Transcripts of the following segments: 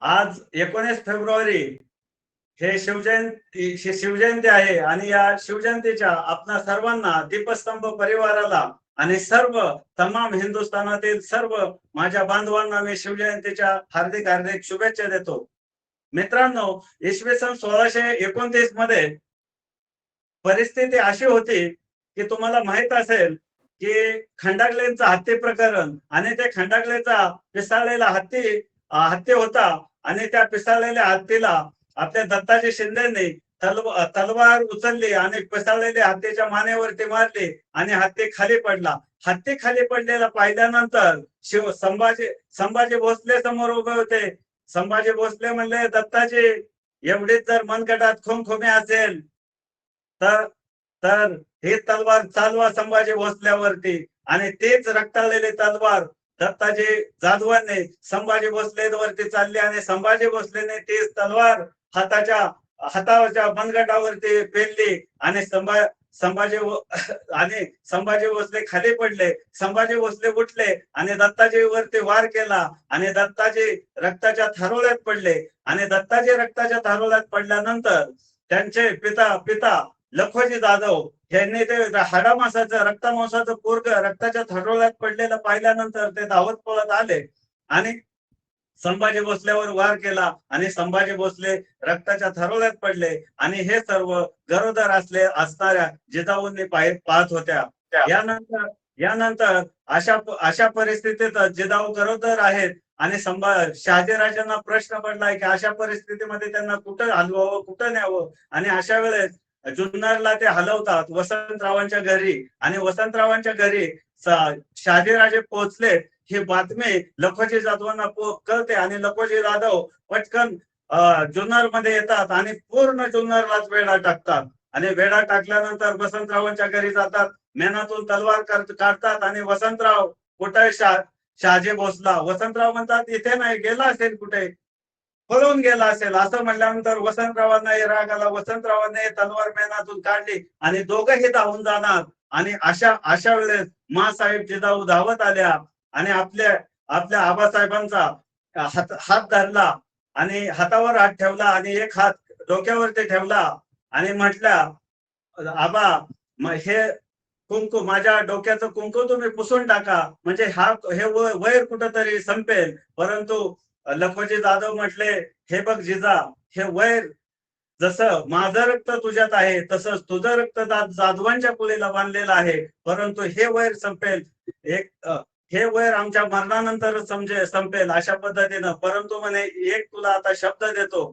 आज 19 फेब्रुवारी हे शिवजयंती आहे आणि या शिवजयंतीच्या आपणा सर्वांना दीपस्तंभ परिवाराला आणि सर्व तमाम हिंदुस्थानातील सर्व माझ्या बांधवांना मी शिवजयंतीच्या हार्दिक हार्दिक शुभेच्छा देतो. मित्रांनो, इसवी सन 1629 मध्ये परिस्थिती अशी होती की तुम्हाला माहित असेल की खंडागलेंचं हत्ती प्रकरण आणि ते खंडागलेचा पिसाळलेला हत्ती होता आणि त्या पिसाळलेल्या हत्तीला आपल्या दत्ताजी शिंदेने तलवार उचलली आणि पिसाळलेल्या हत्तीच्या मानेवरती मारली आणि हत्ती खाली पडला. हत्ती खाली पडलेला पाहिल्यानंतर संभाजी भोसले समोर उभे होते. संभाजी भोसले म्हणले, दत्ताजी एवढीच जर मनगटात खुमखुमी असेल तर तर ही तलवार चालवा संभाजी भोसल्यावरती. आणि तेच रक्ताळलेली तलवार दत्ताजी जाधवांनी संभाजी भोसलेवरती चालली आणि संभाजी भोसलेने तीच तलवार हातावरच्या मनगटावरती पेलली आणि संभाजी भोसले खाली पडले. संभाजी भोसले उठले आणि दत्ताजी वरती वार केला आणि दत्ताजी रक्ताच्या थारोळ्यात पडले. आणि दत्ताजी रक्ताच्या थारोळ्यात पडल्यानंतर त्यांचे पिता लखोजी जाधव यांनी ते हाडामासाचं रक्तमांसाचं पोरग रक्ताच्या थारोळ्यात पडलेलं पाहिल्यानंतर ते धावत पळत आले आणि संभाजी भोसल्यावर वार केला आणि संभाजी भोसले रक्ताच्या थारोळ्यात पडले. आणि हे सर्व गरोदर असणाऱ्या जिजाऊंनी पाहत होत्या. यानंतर यानंतर अशा परिस्थितीत जिजाऊ गरोदर आहेत आणि शहाजीराजांना प्रश्न पडलाय की अशा परिस्थितीमध्ये त्यांना कुठं हलवावं, कुठं न्यावं. आणि अशा वेळेस जुन्नरला ते हलवतात वसंतरावांच्या घरी आणि वसंतरावांच्या घरी शहाजीराजे पोहोचले ही बातमी लखोजी जाधवांना कळते आणि लखोजी जाधव पटकन जुन्नर मध्ये येतात आणि पूर्ण जुन्नरलाच वेढा टाकतात. आणि वेढा टाकल्यानंतर वसंतरावांच्या घरी जातात, मेनातून तलवार काढतात आणि वसंतराव कुठे शहाजी भोसला. वसंतराव म्हणतात इथे नाही, गेला असेल कुठे, पळून गेला असेल. असं म्हटल्यानंतर वसंतरावांना राग आला. वसंतरावांनी तलवार मेनातून काढली आणि दोघंही धावून जाणार. आणि अशा वेळेस मासाहेब जिजाऊ धावत आल्या आणि आपल्या आबासाहेबांचा हात धरला आणि हातावर हात ठेवला आणि एक हात डोक्यावरती ठेवला आणि म्हटल्या, आबा हे कुंकू माझ्या डोक्याचं कुंकू तुम्ही पुसून टाका, म्हणजे हे वैर कुठंतरी संपेल. परंतु लखोजी जाधव म्हटले, हे बघ जिजा, हे वैर जसं माझं रक्त तुझ्यात आहे तसंच तुझं रक्त जाधवांच्या कुळीला बांधलेलं आहे, परंतु हे वैर संपेल हे वैर आमच्या मरणानंतर संपेल अशा पद्धतीनं. परंतु म्हणे एक तुला आता शब्द देतो,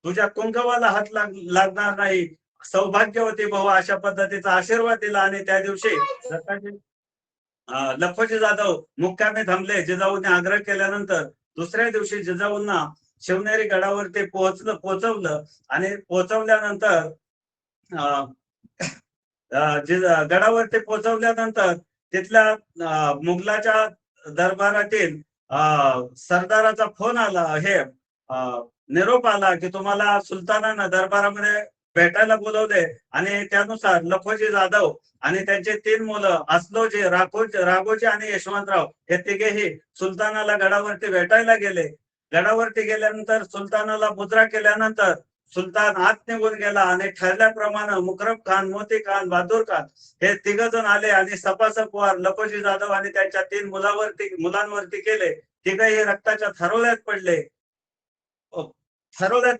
तुझ्या कुंकवाला हात लागणार नाही, सौभाग्यवती भव, अशा पद्धतीचा आशीर्वाद दिला. आणि त्या दिवशी लखोजी जाधव मुक्कामी थांबले. जिजाऊने आग्रह केल्यानंतर दुसऱ्या दिवशी जिजाऊंना शिवनेरी गडावरती पोहोचवलं आणि पोहोचवल्यानंतर गडावरती पोहोचवल्यानंतर तिथल्या मुघलाच्या दरबारातील सरदाराचा फोन आला, निरोप आला की तुम्हाला सुलतानानं दरबारामध्ये भेटायला बोलवले. आणि त्यानुसार लखोजी जाधव आणि त्यांचे 3 मुलं अस्लोजी, राघोजी आणि यशवंतराव हे तिघेही सुलतानाला गडावरती भेटायला गेले. गडावरती गेल्यानंतर सुलतानाला मुद्रा केल्यानंतर सुलतान आत निघून गेला आणि ठरल्याप्रमाणे मुकरब खान, मोती खान, बहादूर खान हे 3 जण आले आणि सपासप वार लखोजी जाधव आणि त्यांच्या 3 मुलांवरती केले. तिघही रक्ताच्या थारोळ्यात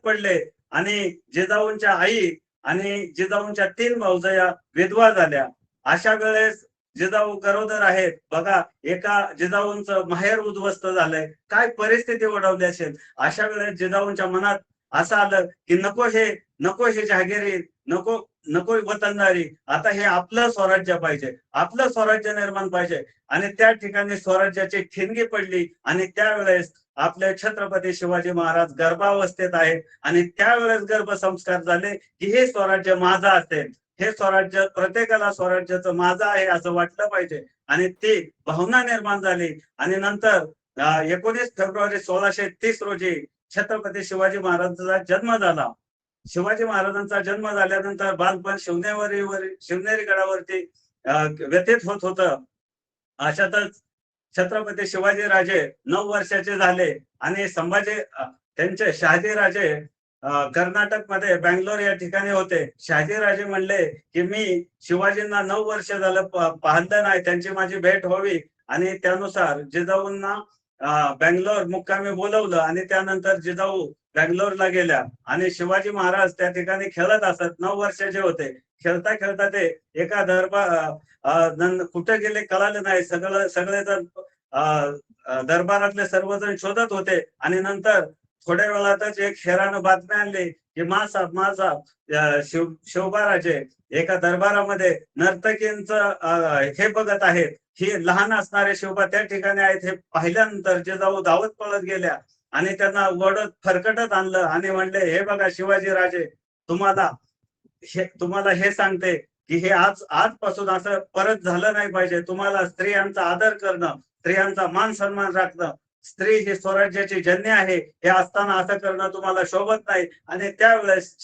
पडले आणि जिजाऊंच्या आई आणि जिजाऊंच्या 3 भावजया विधवा झाल्या. अशा वेळेस जिजाऊ गरोदर आहेत. बघा, एका जिजाऊंचं माहेर उद्ध्वस्त झालंय, काय परिस्थिती ओढवली असेल. अशा वेळेस जिजाऊंच्या मनात असं आलं की नको हे जहागिरी, नको वतनदारी, आता हे आपलं स्वराज्य पाहिजे, आपलं स्वराज्य निर्माण पाहिजे. आणि त्या ठिकाणी स्वराज्याची ठिणगी पडली आणि त्यावेळेस आपले छत्रपती शिवाजी महाराज गर्भावस्थेत आहेत आणि त्यावेळेस गर्भसंस्कार झाले की हे स्वराज्य माझं असेल, हे स्वराज्य प्रत्येकाला स्वराज्याचं माझं आहे असं वाटलं पाहिजे. आणि ती भावना निर्माण झाली. आणि नंतर 19 फेब्रुवारी 1630 रोजी छत्रपती शिवाजी महाराजांचा जन्म झाला. शिवाजी महाराजांचा जन्म झाल्यानंतर बालपण शिवनेरी गडावरती व्यतीत होत होतं. अशातच छत्रपती शिवाजी राजे 9 वर्षाचे झाले आणि त्यांचे शहाजीराजे कर्नाटकमध्ये बँगलोर या ठिकाणी होते. शहाजीराजे म्हणले की मी शिवाजींना 9 वर्ष झालं पाहिलं नाही, त्यांची माझी भेट व्हावी आणि त्यानुसार जिजाऊंना बँगलोर मुक्कामी बोलवलं आणि त्यानंतर जिजाऊ बँगलोरला गेल्या आणि शिवाजी महाराज त्या ठिकाणी खेळत असत. 9 वर्षाचे होते. खेळता खेळता ते एका कुठे गेले कळाले नाही. सगळेजण दरबारातले सर्वजण शोधत होते आणि नंतर थोड्या वेळातच एक हेरानं बातमी आणली की मासाहेब शिवबाराजे एका दरबारामध्ये नर्तकींचं हे बघत आहेत. ही लहान असणारे शिवबा त्या ठिकाणी आहेत हे पाहिल्यानंतर जिजाऊ धावत पळत गेल्या आणि त्यांना ओढत फरकटत आणलं आणि म्हणले, हे बघा शिवाजी राजे, तुम्हाला हे सांगते की हे आजपासून असं परत झालं नाही पाहिजे. तुम्हाला स्त्रियांचा आदर करणं, स्त्रियांचा मान सन्मान राखणं, स्त्री ही स्वराज्याची जन्य आहे हे असताना असं करणं तुम्हाला शोभत नाही. आणि त्यावेळेस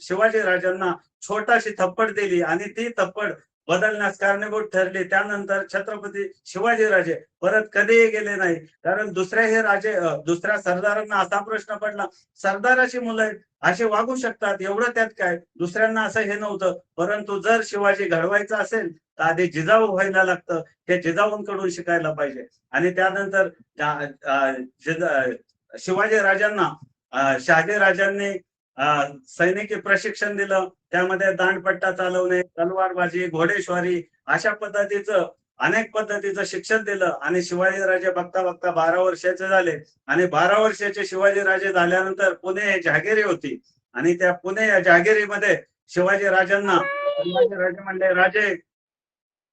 शिवाजी राजांना छोटाशी थप्पड दिली आणि ती थप्पड बदलण्यास कारणीभूत ठरली. त्यानंतर छत्रपती शिवाजीराजे परत कधीही गेले नाही. कारण दुसऱ्या सरदारांना असा प्रश्न पडला, सरदाराची मुलं असे वागू शकतात, एवढं त्यात काय, दुसऱ्यांना असं हे नव्हतं. परंतु जर शिवाजी घडवायचा असेल तर आधी जिजाऊ व्हायला लागतं. हे जिजाऊंकडून शिकायला पाहिजे. आणि त्यानंतर शिवाजी राजांना शहाजी राजांनी सैनिकी प्रशिक्षण दिलं. त्यामध्ये दांडपट्टा चालवणे, तलवारबाजी, घोडेस्वारी अशा पद्धतीचं अनेक पद्धतीचं शिक्षण दिलं आणि शिवाजीराजे बघता बघता 12 वर्षाचे झाले. आणि 12 वर्षाचे शिवाजीराजे झाल्यानंतर पुणे जहागिरी होती आणि त्या पुणे या जहागिरीमध्ये शिवाजी राजांना म्हणले, राजे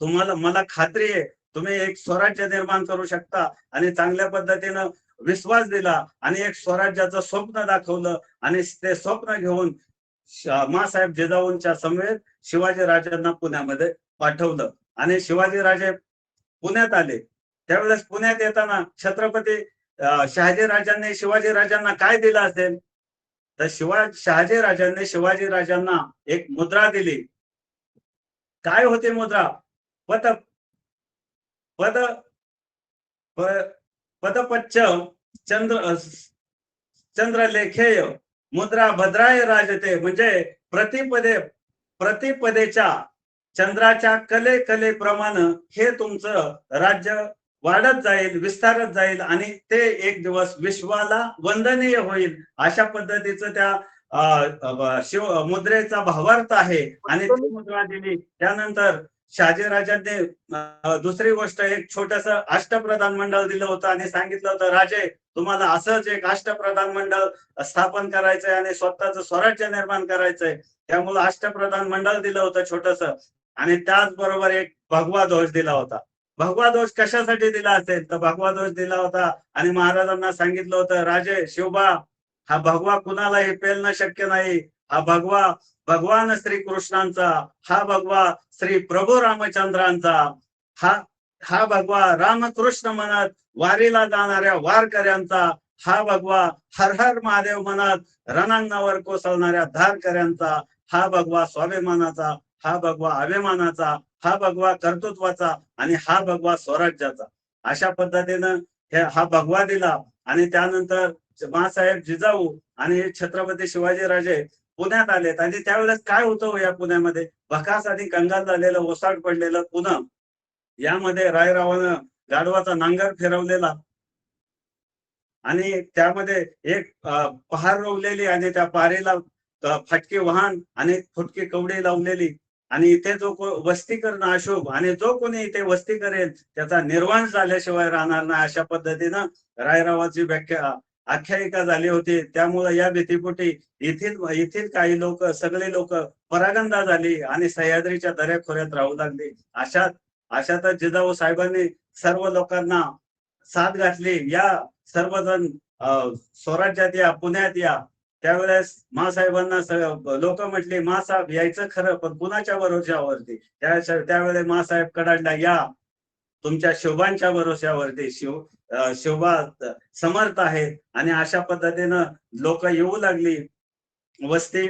मला खात्री आहे तुम्ही एक स्वराज्य निर्माण करू शकता. आणि चांगल्या पद्धतीनं विश्वास दिला आणि एक स्वराज्याचं स्वप्न दाखवलं आणि ते स्वप्न घेऊन मासाहेब जिजाऊंच्या समवेत शिवाजी राजांना पुण्यामध्ये पाठवलं आणि शिवाजी राजे पुण्यात आले. त्यावेळेस पुण्यात येताना छत्रपती शहाजी राजांनी शिवाजी राजांना काय दिलं असेल तर शहाजी राजांनी शिवाजी राजांना एक मुद्रा दिली. काय होती मुद्रा? पद पद पदपच्च चंद्र चंद्रलेखेय मुद्रा भद्राय राजते. म्हणजे प्रतिपदेच्या चंद्राच्या कलेप्रमाणे हे तुमचं राज्य वाढत जाईल, विस्तारत जाईल आणि ते एक दिवस विश्वाला वंदनीय होईल. अशा पद्धतीचं त्या मुद्रेचा भावार्थ आहे. आणि ती मुद्रा दिली. त्यानंतर शहाजीराजांनी दुसरी गोष्ट एक छोटस अष्टप्रधान मंडळ दिलं होतं आणि सांगितलं होतं, राजे तुम्हाला असंच एक अष्टप्रधान मंडळ स्थापन करायचंय आणि स्वतःच स्वराज्य निर्माण करायचंय. त्यामुळे अष्टप्रधान मंडळ दिलं होतं छोटस. आणि त्याचबरोबर एक भगवा ध्वज दिला होता. भगवा ध्वज कशासाठी दिला असेल तर भगवा ध्वज दिला होता आणि महाराजांना सांगितलं होतं, राजे शिवबा हा भगवा कुणालाही पेलणं शक्य नाही. हा भगवा भगवान श्रीकृष्णांचा, हा भगवा श्री प्रभू रामचंद्रांचा, हा भगवा रामकृष्ण म्हणत वारीला जाणाऱ्या वारकऱ्यांचा, हा भगवा हर हर महादेव म्हणत रणांगणावर कोसळणाऱ्या धारकऱ्यांचा, हा भगवा स्वाभिमानाचा, हा भगवा अभिमानाचा, हा भगवा कर्तृत्वाचा आणि हा भगवा स्वराज्याचा. अशा पद्धतीनं हा भगवा दिला. आणि त्यानंतर मासाहेब जिजाऊ आणि छत्रपती शिवाजीराजे पुण्यात आलेत. आणि त्यावेळेस काय होतं या पुण्यामध्ये, भकास आणि कंगाल झालेलं, ओसाड पडलेलं पुणे, यामध्ये रायरावानं गाढवाचा नांगर फिरवलेला आणि त्यामध्ये एक पहार रोवलेली आणि त्या पारेला फटके वाहन आणि फुटकी कवडी लावलेली आणि इथे जो वस्ती करणं अशुभ आणि जो कोणी इथे वस्ती करेल त्याचा निर्वाण झाल्याशिवाय राहणार नाही. अशा पद्धतीनं रायरावाची व्याख्या आख्यायिका झाली होती. त्यामुळे या भीतीपोटी येथील काही लोक, सगळे लोक परागंदा झाली आणि सह्याद्रीच्या दऱ्याखोऱ्यात राहू लागली. अशातच जिजाऊ साहेबांनी सर्व लोकांना साथ घातली. या सर्वजण स्वराज्यात या, पुण्यात या. त्यावेळेस मासाहेबांना लोक म्हटली, मासाहेब यायचं खरं पण कुणाच्या भरोश्यावरती. त्यावेळेस मासाहेब कडाडला, या तुमच्या शिवबांच्या भरोश्यावरती. शिवबा समर्थ आहेत. आणि अशा पद्धतीनं लोक येऊ लागली, वस्ती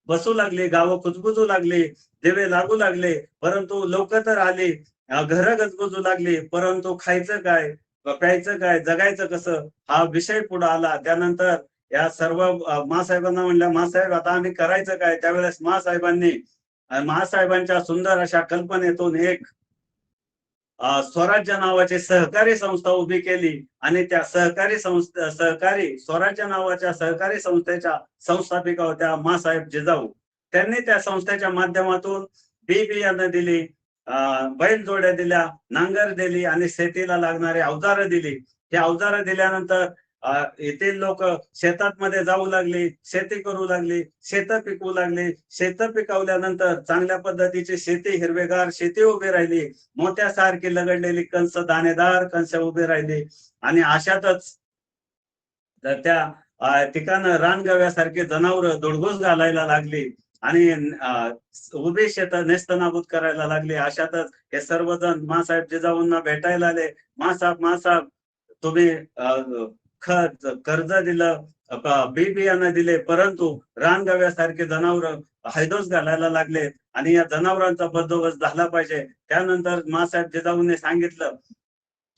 बसू लागली, गावं कुजबुजू लागली, दिवे लागू लागले. परंतु लोक तर आली, घरं गजबजू लागली, परंतु खायचं काय, प्यायचं काय, जगायचं कसं हा विषय पुढे आला. त्यानंतर या सर्व मासाहेबांना म्हणल्या, मासाहेब आता आम्ही करायचं काय? त्यावेळेस मासाहेबांनी मासाहेबांच्या सुंदर अशा कल्पनेतून एक स्वराज्य नावाची सहकारी संस्था उभी केली आणि त्या सहकारी स्वराज्य नावाच्या सहकारी संस्थेच्या संस्थापिका होत्या मासाहेब जिजाऊ. त्यांनी त्या संस्थेच्या माध्यमातून बी बियाणं दिली, बैल जोड्या दिल्या, नांगर दिली आणि शेतीला लागणारे अवजारं दिली. ही अवजारं दिल्यानंतर येथील लोक शेतात मध्ये जाऊ लागली, शेती करू लागली, शेतं पिकवू लागली. शेतं पिकवल्यानंतर चांगल्या पद्धतीची शेती, हिरवेगार शेती उभी राहिली. मोत्यासारखी लगडलेली कंस, दाणेदार कंस उभी राहिली आणि अशातच त्या ठिकाणं रानगव्यासारखी जनावरं धुडगूस घालायला लागली आणि उभी शेतं नेस्तनाबूत करायला लागली. अशातच हे सर्वजण मासाहेब जिजाऊंना भेटायला आले. मासाहेब तुम्ही कर्ज दिलं, बी बियाणं दिले, परंतु रानगव्यासारखे जनावरं हैदोस घालायला लागले आणि या जनावरांचा बंदोबस्त झाला पाहिजे. त्यानंतर मासाहेब जिजाऊंनी सांगितलं,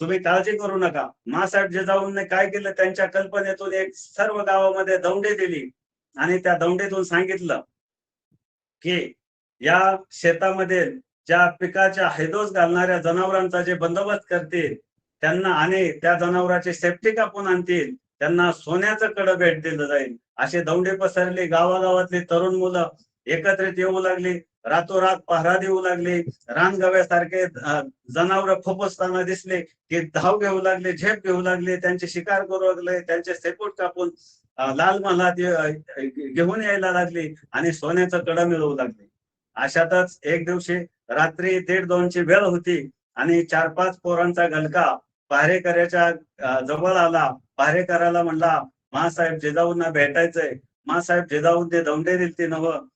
तुम्ही काळजी करू नका. मासाहेब जिजाऊंनी काय केलं, त्यांच्या कल्पनेतून एक सर्व गावामध्ये दौंडी दिली आणि त्या दौंडीतून सांगितलं की या शेतामध्ये ज्या पिकाच्या हैदोस घालणाऱ्या जनावरांचा जे बंदोबस्त करतील त्यांना आणि त्या जनावरांची सेफ्टी कापून आणतील, त्यांना सोन्याचं कडं भेट दिलं जाईल. अशी दौंडी पसरली. गावागावातली तरुण मुलं एकत्रित येऊ लागली, रातोरात पहरा देऊ लागली. रानगव्यासारखे जनावर खोपसताना दिसले की धाव घेऊ लागले, झेप घेऊ लागले, त्यांची शिकार करू लागले, त्यांचे शेपूट कापून लाल महालात घेऊन यायला लागली आणि सोन्याचं कडं मिळवू लागले. अशातच एक दिवशी रात्री 1:30-2ची वेळ होती आणि 4-5 पोरांचा गलका पहारेकऱ्याच्या जवळ आला. पहारेकराला म्हणला, मासाहेब जिजाऊंना भेटायचंय. मासाहेब जिजाऊंनी दौंडी दिलती नवं,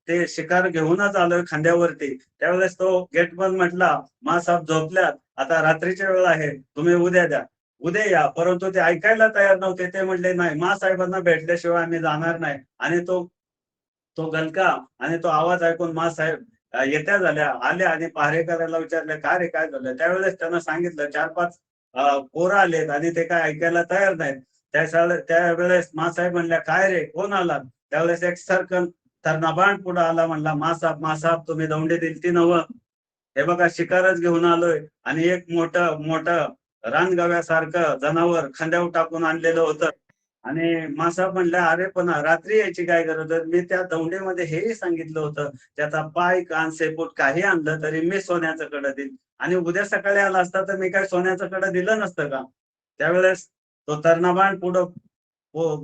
ते शिकार घेऊनच आलोय खांद्यावरती. त्यावेळेस तो गेटमन म्हटला, मासाहेब झोपल्यात, आता रात्रीची वेळ आहे, तुम्ही उद्या द्या, उद्या या. परंतु ते ऐकायला तयार नव्हते. ते म्हणले, नाही, मासाहेबांना भेटल्याशिवाय आम्ही जाणार नाही. आणि तो तो गलका आणि तो आवाज ऐकून मासाहेब येत्या झाल्या, आल्या आणि पहारेकराला विचारले, काय रे, काय झालं? त्यावेळेस त्यांना सांगितलं, 4-5 पोरं आलेत आणि ते काय ऐकायला तयार नाहीत. त्यावेळेस मासाहेब म्हणल्या, काय रे, कोण आला? त्यावेळेस एक सरकन तरणाबाण पुढे आला, म्हणला, मासाहेब तुम्ही दौंडी दिलती नवं, हे बघा शिकारच घेऊन आलोय आणि एक मोठं मोठं रानगव्यासारखं जनावर खांद्यावर टाकून आणलेलं होतं. आणि मासाहेब म्हणल्या, अरे पण रात्री यायची काय गरज आहे? मी त्या दौंडीमध्ये हेही सांगितलं होतं, त्याचा पाय, कान, शेपूट काही आणलं तरी मी सोन्याचं कडं देईन आणि उद्या सकाळी आला असता तर मी काय सोन्याचं कडं दिलं नसतं का? त्यावेळेस तो तरणाबाण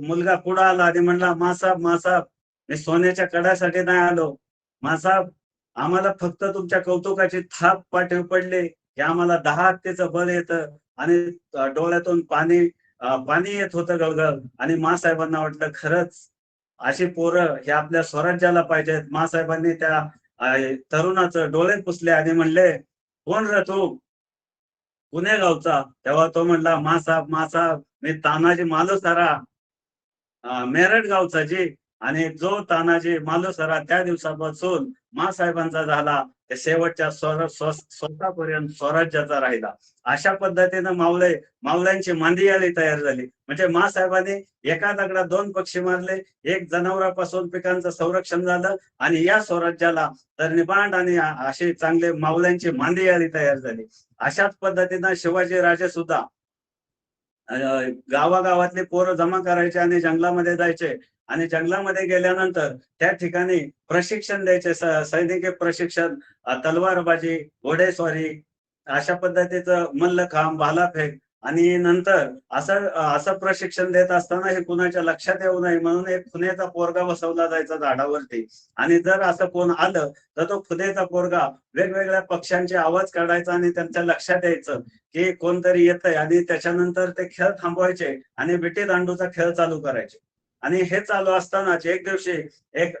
मुलगा पुढे आला आणि म्हणला, मासाहेब मी सोन्याच्या कड्यासाठी नाही आलो. मासाहेब, आम्हाला फक्त तुमच्या कौतुकाची थाप पाठीवर पडली की आम्हाला 10 हत्तीचं बळ येतं आणि डोळ्यातून पाणी येत होतं गळगळ. आणि मासाहेबांना वाटलं, खरंच अशी पोरं हे आपल्या स्वराज्याला पाहिजेत. मासाहेबांनी त्या तरुणाचं डोळे पुसले आणि म्हणले, कोण रे तू, पुणे गावचा? तेव्हा तो म्हणला, मासाहेब मी तानाजी मालुसरा, मेरठ गावचा जी. आणि जो तानाजी मालुसरा त्या दिवसापासून मासाहेबांचा झाला ते शेवटच्या स्वतःपर्यंत स्वराज्याचा राहिला. अशा पद्धतीनं मावळ्यांची मांदियाळी तयार झाली. म्हणजे मासाहेबांनी एका दगडात 2 पक्षी मारले. एक जनावरांपासून पिकांचं संरक्षण झालं आणि या स्वराज्याला तरणीबांड आणि अशी चांगले मावळ्यांची मांदियाळी तयार झाली. अशाच पद्धतीनं शिवाजी राजे सुद्धा गावागावातले पोरं जमा करायचे आणि जंगलामध्ये जायचे आणि जंगलामध्ये गेल्यानंतर त्या ठिकाणी प्रशिक्षण द्यायचे. सैनिकी प्रशिक्षण, तलवारबाजी, घोडेस्वारी, अशा पद्धतीचं मल्लखांब, भालाफेक. आणि नंतर असं प्रशिक्षण देत असताना हे कुणाच्या लक्षात येऊ नये म्हणून एक फुनेचा पोरगा बसवला जायचा झाडावरती. आणि जर असं कोण आलं तर तो फुनेचा पोरगा वेगवेगळ्या पक्ष्यांचे आवाज काढायचा आणि त्यांच्या लक्षात यायचं की कोणतरी येतंय आणि त्याच्यानंतर ते खेळ थांबवायचे आणि विटी दांडूचा खेळ चालू करायचे. आणि हे चालू असतानाच एक दिवशी एक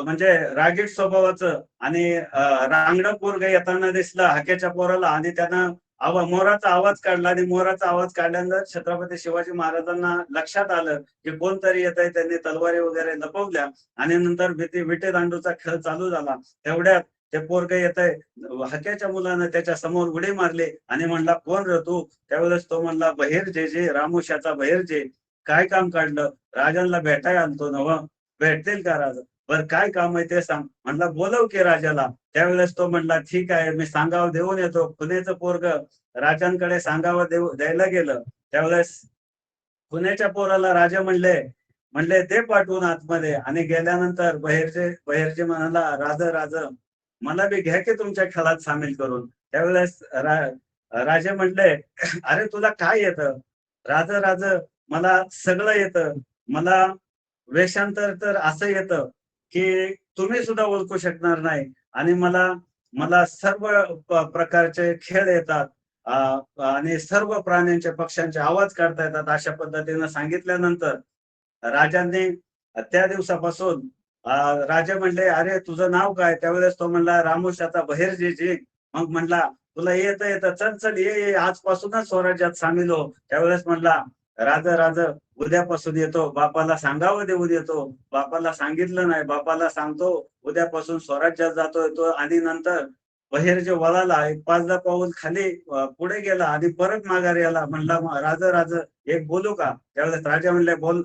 म्हणजे रागीट स्वभावाचं आणि रांगडं पोरग येताना दिसलं हाकेच्या पोराला आणि त्यानं मोराचा आवाज काढला आणि मोराचा आवाज काढल्यानंतर छत्रपती शिवाजी महाराजांना लक्षात आलं की कोणतरी येत आहे. त्यांनी तलवारी वगैरे लपवल्या आणि नंतर विटी दांडूचा खेळ चालू झाला. तेवढ्यात ते पोरग येतंय, हक्याच्या मुलानं त्याच्या समोर उडी मारली आणि म्हणला, कोण रे तू? त्यावेळेस तो म्हणला, बहिर्जे रामोशाचा बहिर्जे. काय काम काढलं? राजांना भेटाय आणतो नव. भेटतील का राजा? बर काय काम आहे ते सांग. म्हणला, बोलव की राजाला. त्यावेळेस तो म्हणला, ठीक आहे, मी सांगावं देऊन येतो. पुण्याचं पोरग राजांकडे सांगावं द्यायला गेलं. त्यावेळेस पुण्याच्या पोराला राजा म्हणले ते पाठवून आतमध्ये. आणि गेल्यानंतर बहिर्जे म्हणाला, राज मला बी घ्या की तुमच्या खेळात सामील करून. त्यावेळेस राजे म्हणले, अरे तुला काय येतं? राज मला सगळं येतं. मला वेषांतर तर असं येतं की तुम्ही सुद्धा ओळखू शकणार नाही. आणि मला मला सर्व प्रकारचे खेळ येतात. आणि सर्व प्राण्यांचे पक्ष्यांचे आवाज काढता येतात. अशा पद्धतीनं सांगितल्यानंतर राजांनी त्या दिवसापासून राजा म्हणले, अरे तुझं नाव काय? त्यावेळेस तो म्हणला, रामोशाचा बहिर्जी. मग म्हणला, तुला येतं चल चल ये आजपासूनच स्वराज्यात सामील हो. त्यावेळेस म्हणला, राज उद्यापासून येतो. बापाला सांगावं देऊन येतो. बापाला सांगितलं नाही. बापाला सांगतो उद्यापासून स्वराज्यात जातोय तो. आणि नंतर बहिर्जे वळाला, एक 5-10 पाऊल खाली पुढे गेला आणि परत माघारी आला. म्हणला, राज एक बोलू का? त्यावेळेस राजा म्हणले, बोल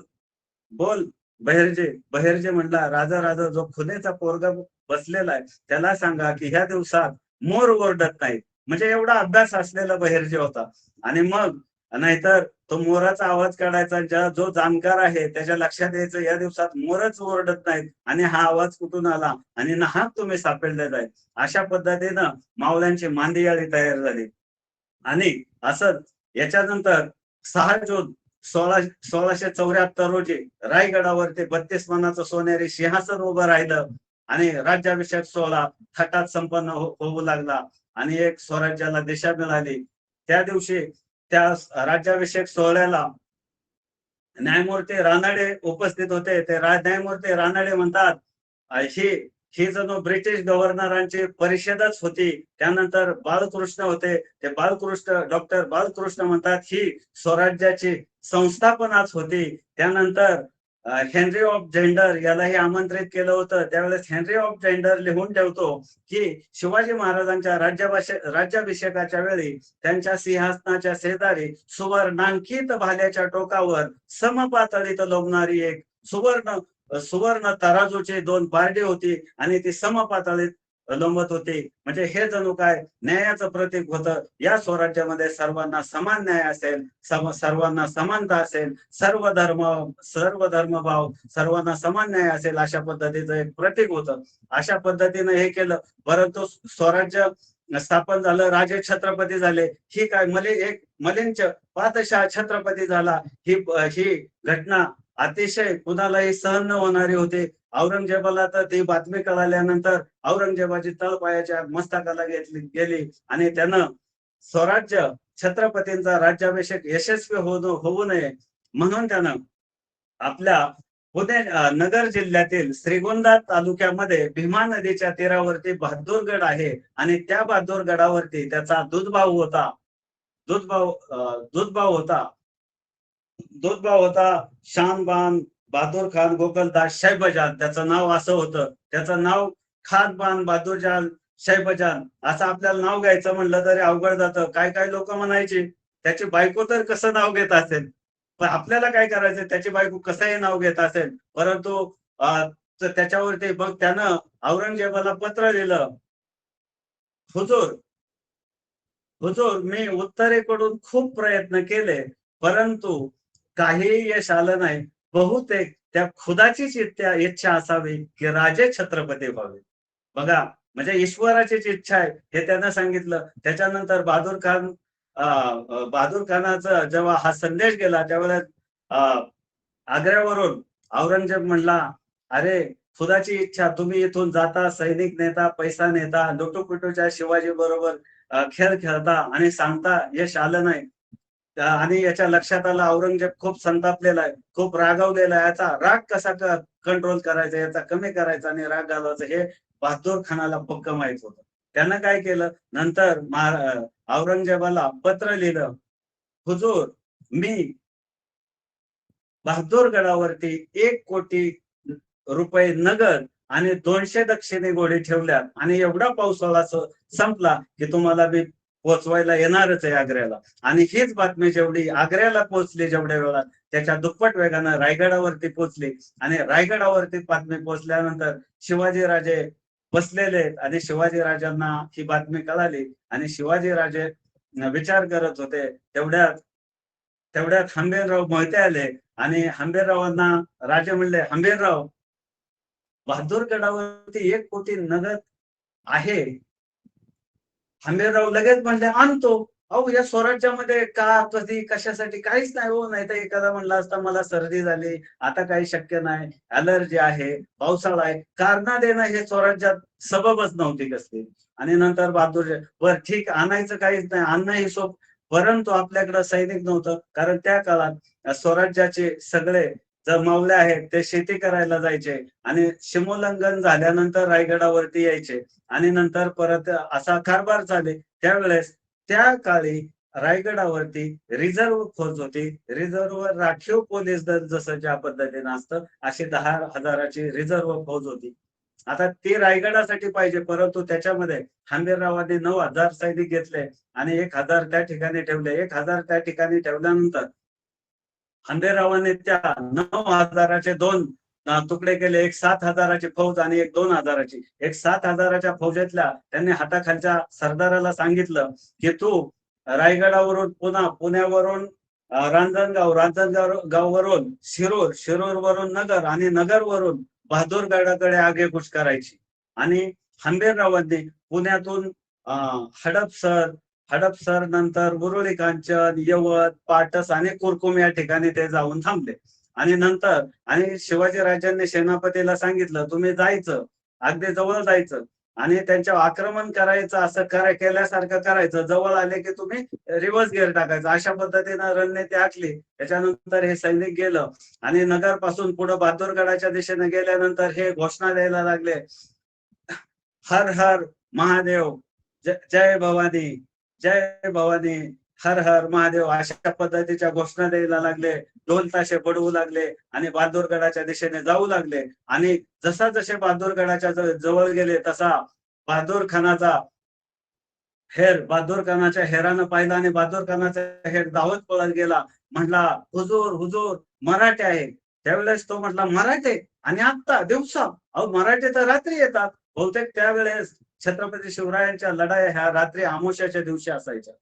बोल बहिर्जे म्हणला, राजा जो खुनेचा पोरगा बसलेला आहे त्याला सांगा की ह्या दिवसात मोर ओरडत नाहीत. म्हणजे एवढा अभ्यास असलेला बहिर्जे होता. आणि मग नाहीतर तो मोराचा आवाज काढायचा. जो जाणकार आहे त्याच्या लक्षात यायचं, या दिवसात मोरच ओरडत नाहीत आणि हा आवाज कुठून आला आणि नाहक तुम्ही सापडले जाईल. अशा पद्धतीनं मावळ्यांची मांदियाळी तयार झाली. आणि असंच याच्यानंतर 6 जून 1674 रोजी रायगडावरती 32 मनाचं सोनेरी सिंहासन उभं राहिलं आणि राज्याभिषेक सोहळा थाटात संपन्न होऊ लागला आणि एक स्वराज्याला दिशा मिळाली. त्या दिवशी त्या राज्याभिषेक सोहळ्याला न्यायमूर्ती रानडे उपस्थित होते. ते न्यायमूर्ती रानडे म्हणतात, ही ही जणू ब्रिटिश गव्हर्नरांची परिषदच होती. त्यानंतर बाळकृष्ण होते. ते डॉक्टर बाळकृष्ण म्हणतात, ही स्वराज्याची संस्थापनाच होती. त्यानंतर हेनरी ऑफ जेंडर यालाही आमंत्रित केलं होतं. त्यावेळेस हेनरी ऑफ जेंडर लिहून ठेवतो की शिवाजी महाराजांच्या राज्याभिषेकाच्या वेळी त्यांच्या सिंहासनाच्या शेजारी सुवर्णांकित भाल्याच्या टोकावर समपातळीत लोंबणारी एक सुवर्ण तराजूची 2 पारडी होती आणि ती समपातळीत लोंबत होती. म्हणजे हे जणू काय न्यायाचं प्रतीक होतं. या स्वराज्यामध्ये सर्वांना समान न्याय असेल, सर्वांना समानता असेल, सर्व धर्मभाव, सर्वांना समान न्याय असेल, अशा पद्धतीचं एक प्रतीक होतं. अशा पद्धतीनं हे केलं. परंतु स्वराज्य स्थापन झालं, राजे छत्रपती झाले. ही काय मलिंच पातशाह छत्रपती झाला. ही घटना अतिशय कुणालाही सहन न होणारी होती. औरंगजेबाला तर ती बातमी कळाल्यानंतर औरंगजेबाची तळपायाच्या मस्तकाला गेली आणि त्यानं स्वराज्य छत्रपतींचा राज्याभिषेक यशस्वी होऊ नये म्हणून त्यानं आपल्या पुणे नगर जिल्ह्यातील श्रीगोंदा तालुक्यामध्ये भीमा नदीच्या तीरावरती बहादूरगड आहे आणि त्या बहादूरगडावरती त्याचा दूधभाऊ होता. दूधभाव होता शानबान बहादूर खान गोकुलदास शैबजान. त्याचं नाव असं होतं. त्याचं नाव खानबान बहादूरजान शैबजान असं आपल्याला नाव घ्यायचं म्हणलं तरी अवघड जातं. काय काय लोक म्हणायची त्याची बायको तर कसं नाव घेत असेल, पण आपल्याला काय करायचं, त्याची बायको कसंही नाव घेत असेल. परंतु त्याच्यावरती मग त्यानं औरंगजेबाला पत्र लिहिलं, हुजूर हुजूर मी उत्तरेकडून खूप प्रयत्न केले परंतु काहीही यश आलं नाही. बहुतेक त्या खुदाचीच इच्छा असावी की राजे छत्रपती व्हावे. बघा, म्हणजे ईश्वराचीच इच्छा आहे हे त्यानं सांगितलं. त्याच्यानंतर बहादूर खानाचा जेव्हा हा संदेश गेला त्यावेळेस आग्र्यावरून औरंगजेब म्हणला, अरे खुदाची इच्छा, तुम्ही इथून जाता, सैनिक नेता, पैसा नेता, लुटूपुटूच्या शिवाजी बरोबर खेळ खेळता आणि सांगता यश आलं नाही. आणि याच्या लक्षात आलं औरंगजेब खूप संतापलेला आहे, खूप रागावलेला आहे. याचा राग कसा कंट्रोल करायचा, याचा कमी करायचा आणि राग घालवायचा हे बहादूर खानाला पक्क माहित होतं. त्यानं काय केलं, नंतर औरंगजेबाला पत्र लिहिलं, हुजूर मी बहादूरगडावरती 1 कोटी रुपये नगद आणि 200 दक्षिणी घोडे ठेवल्यात आणि एवढा पावसाळा संपला की तुम्हाला मी पोचवायला येणारच आहे आग्र्याला. आणि हीच बातमी जेवढी आग्र्याला पोहोचली जेवढ्या वेळात, त्याच्या दुप्पट वेगानं रायगडावरती पोहोचली. आणि रायगडावरती बातमी पोहोचल्यानंतर शिवाजीराजे बसलेले आहेत आणि शिवाजीराजांना ही बातमी कळाली आणि शिवाजीराजे विचार करत होते. तेवढ्यात हंबीरराव मोहिते आले आणि हंबीररावांना राजे म्हणले, हंबीरराव, बहादूरगडावरती 1 कोटी नगद आहे. हंबीरराव लगेच म्हणले, आणतो. अहो, या स्वराज्यामध्ये का, कधी, कशासाठी काहीच नाही हो. नाही तर एखादा म्हणला असता मला सर्दी झाली, आता काही शक्य नाही, अलर्जी आहे, पावसाळा आहे. कारणं देणं हे स्वराज्यात सबबच नव्हती कसली. आणि नंतर बहादूर, बर ठीक, आणायचं काहीच नाही, आणणं ही सोप. परंतु आपल्याकडे सैनिक नव्हतं, कारण त्या काळात स्वराज्याचे सगळे जमावले आहेत ते शेती करायला जायचे आणि सीमोल्लंघन झाल्यानंतर रायगडावरती यायचे आणि नंतर परत असा कारभार चाले. त्यावेळेस त्या काळी रायगडावरती रिझर्व्ह फौज होती. रिझर्व्ह राखीव पोलीस दल जसं ज्या पद्धतीने असतं, अशी 10,000ची रिझर्व्ह फौज होती. आता ती रायगडासाठी पाहिजे, परंतु त्याच्यामध्ये हंबीररावांनी 9,000 सैनिक घेतले आणि 1,000 त्या ठिकाणी ठेवले. 1,000 त्या ठिकाणी ठेवल्यानंतर खंडेरावाने त्या 9,000चे 2 तुकडे केले. एक 7,000ची फौज आणि एक 2,000ची. एक 7,000च्या फौजेतल्या त्यांनी हाताखालच्या सरदाराला सांगितलं की तू रायगडावरून पुण्यावरून रांजणगाव गाववरून शिरूरवरून नगर आणि नगरवरून बहादूरगडाकडे आगेकूच करायची. आणि हंबीररावांनी पुण्यातून हडपसर नंतर उरुळी कांचन, यवत, पाटस आणि कुरकुम या ठिकाणी ते जाऊन थांबले. आणि नंतर शिवाजी राजांनी सेनापतीला सांगितलं तुम्ही जायचं, अगदी जवळ जायचं आणि त्यांच्यावर आक्रमण करायचं, असं केल्यासारखं करायचं. जवळ आले की तुम्ही रिव्हर्स गिअर टाकायचं. अशा पद्धतीनं रणनीती आखली. त्याच्यानंतर हे सैनिक गेलं आणि नगर पासून पुढे बहादूरगडाच्या दिशेने गेल्यानंतर हे घोषणा द्यायला लागले, हर हर महादेव, जय भवानी, जय भवानी, हर हर महादेव, अशा पद्धतीच्या घोषणा द्यायला लागले. ढोल ताशे पडवू लागले आणि बहादूरगडाच्या दिशेने जाऊ लागले. आणि जसे बहादूरगडाच्या जवळ गेले तसा बहादूर खानाच्या हेरानं पाहिला आणि बहादूर खानाचा हेर धावत पळत गेला. म्हटला, हुजूर हुजूर, मराठे आहे. त्यावेळेस तो म्हटला, मराठे आणि आत्ता दिवसा? अहो, मराठे तर रात्री येतात. बहुतेक त्यावेळेस छत्रपती शिवरायांच्या लढाया ह्या रात्री अमावस्याच्या दिवशी असायच्या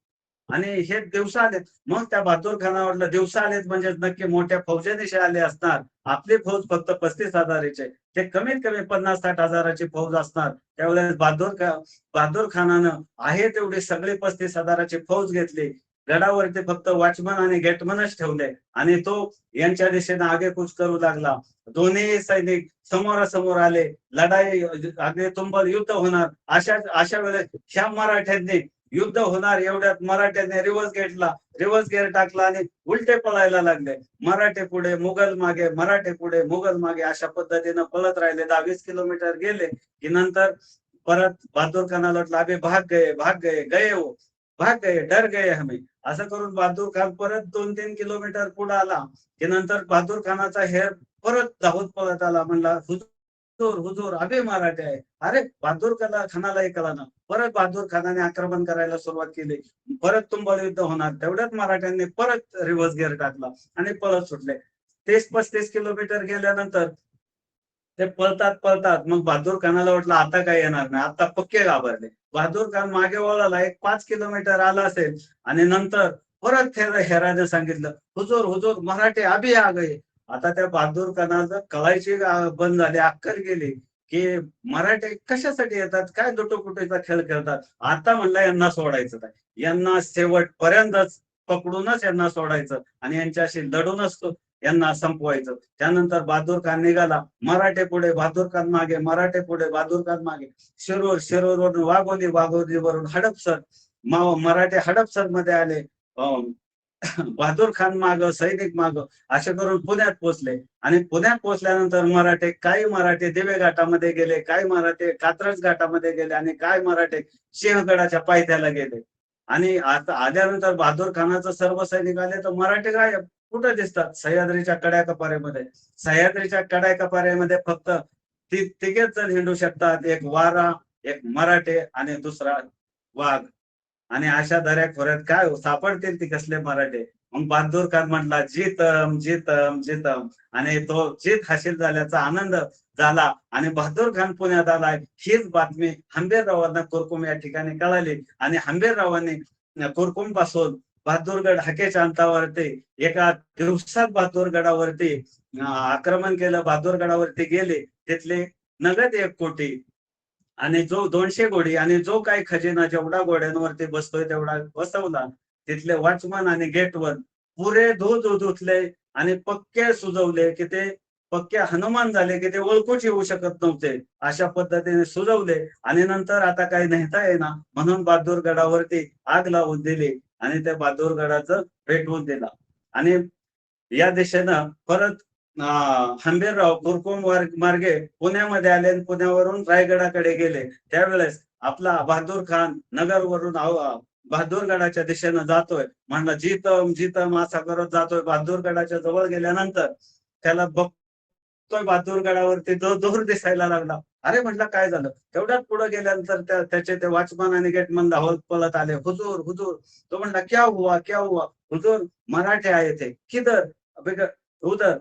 आणि हे दिवसा आलेत. मग त्या बहादूर खाना वाटलं दिवसा आलेत म्हणजे नक्की मोठ्या फौजेनिशी आले असणार. आपली फौज फक्त 35,000ची, ते कमीत कमी 50-60 हजाराची फौज असणार. त्यावेळेस बहादूर खानानं आहे तेवढी सगळी 35,000ची फौज घेतली. गडावरती फक्त वॉचमन आणि गेटमनच ठेवले आणि तो यांच्या दिशेने आगेकूच करू लागला. दोन्ही सैनिक समोरासमोर आले. लढाई अगदी तुंबल युद्ध होणार. अशा वेळेस ह्या मराठ्यांनी युद्ध होणार एवढ्यात मराठ्यांनी रिव्हर्स गेअर टाकला आणि उलटे पळायला लागले. मराठे पुढे, मुघल मागे, मराठे पुढे, मुघल मागे, अशा पद्धतीनं पळत राहिले. 10-20 किलोमीटर गेले की नंतर परत बहादूर खानाला वाटलं, अबे भाग गए हो, भाग गए, डर गए हमें. असं करून बहादूर खान परत 2-3 किलोमीटर पुढे आला की नंतर बहादूर खानाचा हेर परत धावत पळत आला. म्हणला, हुजूर हुजूर, अबे मराठे आहे. अरे, बहादूर खानालाही कळालं. परत बहादूर खानाने आक्रमण करायला सुरुवात केली. परत तुंबळ युद्ध होणार. तेवढ्यात मराठ्यांनी परत रिव्हर्स गिअर टाकला आणि पळत सुटले. 30-35 किलोमीटर गेल्यानंतर ते पळतात. मग बहादूर खानाला वाटलं आता काय येणार नाही, आता पक्के घाबरले. बहादूर खान मागे वळाला. 1-5 किलोमीटर आला असेल आणि नंतर परत हेराने सांगितलं, हुजूर हुजूर, मराठे अभी आ गए. आता त्या बहादूर खानाचं कळायची बंद झाली, अक्कल गेली की मराठे कशासाठी येतात, काय लुटोपुटीचा खेळ खेळतात. आता म्हणलं यांना सोडायचं नाही, यांना शेवटपर्यंतच पकडूनच यांना सोडायचं आणि यांच्याशी लढूनच यांना संपवायचं. त्यानंतर बहादूर खान निघाला. मराठे पुढे, बहादूर खान मागे, मराठे पुढे, बहादूर खान मागे. शिरूरवरून वाघोलीवरून हडपसर, मराठे हडपसर मध्ये आले. बहादूर खान माग, सैनिक माग, असे करून पुण्यात पोहोचले. आणि पुण्यात पोहोचल्यानंतर काही मराठे दिवे घाटामध्ये गेले, काही मराठे कात्रज घाटामध्ये गेले आणि काही मराठे सिंहगडाच्या पायथ्याला गेले. आणि आता आल्यानंतर बहादूर खानाचं सर्व सैनिक आले तर मराठे गायब. कुठं दिसतात? सह्याद्रीच्या कड्याकपाऱ्यामध्ये फक्त तिघेच जण हिंडू शकतात, एक वारा, एक मराठे आणि दुसरा वाघ. आणि अशा दऱ्याखोऱ्यात काय सापडतील ती कसले मराठे. मग बहादूर खान म्हटला जीतम जीतम जीतम, आणि तो जीत हासिल झाल्याचा आनंद झाला आणि बहादूर खान पुण्यात आलाय हीच बातमी हंबीररावांना कुरकुम या ठिकाणी कळाली. आणि हंबीररावांनी कुरकुम पासून बहादूरगड हाकेच्या अंतावरती एका दिवसात बहादूरगडावरती आक्रमण केलं. बहादूरगडावरती गेले, तिथले नगद 1 कोटी आणि जो 200 घोडी आणि जो काही खजिना जेवढा घोड्यांवरती बसतोय तेवढा बसवला. तिथले वॉचमन आणि गेटवर पुरे दूध धुतले आणि पक्के सुजवले की ते पक्के हनुमान झाले की ते ओळखूच येऊ शकत नव्हते. अशा पद्धतीने सुजवले आणि नंतर आता काही नेता येईना म्हणून बहादूरगडावरती आग लावून दिली आणि त्या बहादूरगडाचं पेटवून दिला. आणि या दिशेनं परत हंबीरराव कुरकुम मार्गे पुण्यामध्ये आले आणि पुण्यावरून रायगडाकडे गेले. त्यावेळेस आपला बहादूर खान नगरवरून बहादूरगडाच्या दिशेनं जातोय. म्हणला जीतम जीतम असा करत जातोय. बहादूरगडाच्या जवळ गेल्यानंतर त्याला बघतोय बहादूरगडावरती तो दूर दिसायला लागला. अरे म्हटलं काय झालं. तेवढ्यात पुढे गेल्यानंतर त्याचे ते वॉचमन आणि गेटमन धावत पळत आले. हुजूर हुजूर. तो म्हणला क्या हुआ क्या हुआ. हुजूर मराठे आए थे. किधर. उधर.